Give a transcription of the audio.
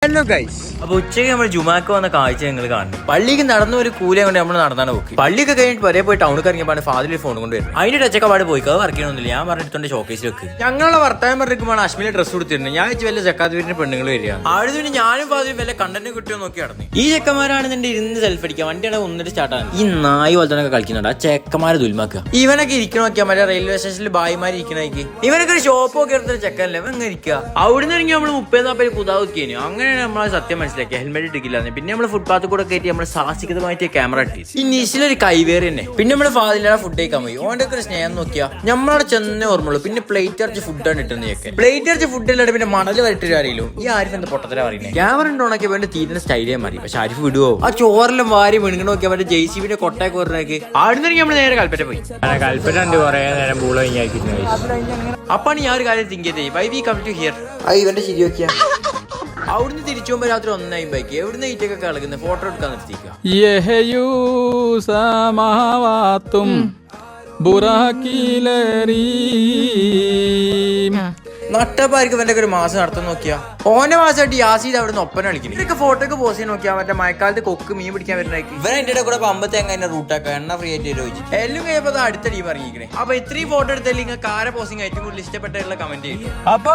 Hello guys, അപ്പൊ ഉച്ചയ്ക്ക് നമ്മൾ ജുമാക്ക് വന്ന കാഴ്ച ഞങ്ങൾ കാണുന്നു. പള്ളിക്ക് നടന്ന ഒരു കൂലി കൊണ്ട് നമ്മൾ നടന്നാണ് നോക്കി. പള്ളിയൊക്കെ കഴിഞ്ഞിട്ട് വരെ പോയി ടൗണിൽ ഇറങ്ങിയപ്പോൾ ഫാദിൽ ഫോൺ കൊണ്ട് വരും. അതിന്റെ ടച്ചൊക്കെ പോയി അത് വർക്ക് ചെയ്യണമെന്നില്ല. ഞാൻ പറഞ്ഞിട്ടുണ്ട് ഷോക്കേസിൽ വെക്ക്. ഞങ്ങളുടെ വർത്താനം പറഞ്ഞിരിക്കുമ്പോൾ അശ്മിലെ ഡ്രസ്സ് കൊടുത്തിരുന്നത്. ഞാൻ വെച്ച് വല്ല ജക്കാത്ത് വീട്ടിന് പെണ്ണുങ്ങൾ വരിക. അവിടെ നിന്ന് ഞാനും ഫാദിലും വല്ല കണ്ടന്റ് കിട്ടിയോ നോക്കി നടന്നു. ഈ ചെക്കന്മാരാണ് നിന്റെ ഇരുന്ന് സെൽഫ് അടിക്കുക. വണ്ടിയുടെ ഒന്നിട്ട് സ്റ്റാർട്ടാണ്. ഈ നായി പോലത്തെ കളിക്കുന്നുണ്ട്. ആ ചെക്കന്മാരെ ദുൽമാക്കുക. ഇവനൊക്കെ ഇരിക്കണ നോക്കിയാൽ മറ്റേ റെയിൽവേ സ്റ്റേഷനിൽ ബായിമാര് ഇരിക്കണേക്ക്. ഇവനൊക്കെ ഒരു ഷോപ്പൊക്കെ എടുത്തൊരു ചെക്കനല്ലേ ഇവൻ ഇരിക്കുക. അവിടുന്ന് ഇറങ്ങി നമ്മൾ 30-40 കുതാവുക്കിയാണ്. അങ്ങനെയാണ് നമ്മളെ സത്യം മനസ്സിലാക്കി. ഹെൽമെറ്റ് ഇട്ടില്ല. പിന്നെ നമ്മള് ഫുട്പാത്ത് കൂടെ കയറ്റി നമ്മൾ സാഹസികമായിട്ട് ക്യാമറ ഇട്ടി. ഈ നിശിലൊരു കൈവേറി തന്നെ. പിന്നെ നമ്മള് ഫാദിലാണ് ഫുഡ് കഴിക്കാൻ പോയി. ഓന്റെ ഒക്കെ ഒരു സ്നേഹം നോക്കിയാ നമ്മളവിടെ ചെന്നേ ഓർമ്മയുള്ളൂ. പിന്നെ പ്ലേറ്റ് അടിച്ച് ഫുഡാണ് ഇട്ടുന്നതൊക്കെ. പ്ലേറ്റ് അടിച്ച് ഫുഡ് ഇല്ലാണ്ട് പിന്നെ മണല് വരട്ടൊരു അറിയില്ലോ. ഈ ആരിഫ് എന്താ പൊട്ടത്തര പറയുന്നത്. ക്യാമറ ഉണ്ടോണൊക്കെ വേണ്ടി തീരുന്ന സ്റ്റൈലേ മാറി. പക്ഷെ ആരിഫ് വിടുവോ? ആ ചോറെല്ലാം വാരി വീണു നോക്കിയാൽ മറ്റേ JCB കൊട്ടയൊക്കെ വരുന്നേക്ക്. ആടുന്നെങ്കിൽ നമ്മള് നേരെ കൽപ്പറ്റ പോയി. കൽപ്പറ്റ ഉണ്ട് കുറെ നേരം പൂള കഴിഞ്ഞാൽ. അപ്പാണ് ഞാൻ ഒരു കാര്യം തിങ്ക് ചെയ്തേ. Why we come to here. ഇവന്റെ ശരി നോക്കിയാ അവിടുന്ന് തിരിച്ചു പോകുമ്പോ രാത്രി 1:50 എവിടുന്ന് ഈറ്റൊക്കെ കളകുന്നത്. ഫോട്ടോ എടുക്കാൻ നിർത്തിക്കുക. നട്ടപ്പാർക്ക് ഇവന്റെ ഒരു മാസം നടത്താൻ നോക്കിയാ ഓന്റെ മാസമായിട്ട് യാസീത് അവിടെ നിന്ന് ഒപ്പന കളിക്കുന്നു. ഇവരൊക്കെ ഫോട്ടോ ഒക്കെ പോസ്റ്റ് ചെയ്യാൻ നോക്കിയാ മറ്റേ മഴക്കാലത്ത് കൊക്ക് മീൻ പിടിക്കാൻ വരുന്നേക്ക്. ഇവൻ എന്റെ കൂടെ 50 എങ്ങനെ റൂട്ടാക്കുക എണ്ണ ഫ്രീ ആയിട്ട് ചോദിച്ചു. എല്ലാം കഴിയപ്പോ അടുത്ത ടീം ഇറങ്ങിയിരിക്കണേ. അപ്പൊ ഇത്രയും ഫോട്ടോ എടുത്തല്ലേ നിങ്ങൾക്ക് ആരെ പോസ്റ്റിംഗ് ഏറ്റവും കൂടുതൽ ഇഷ്ടപ്പെട്ടുള്ള കമന്റ് ചെയ്യും. അപ്പൊ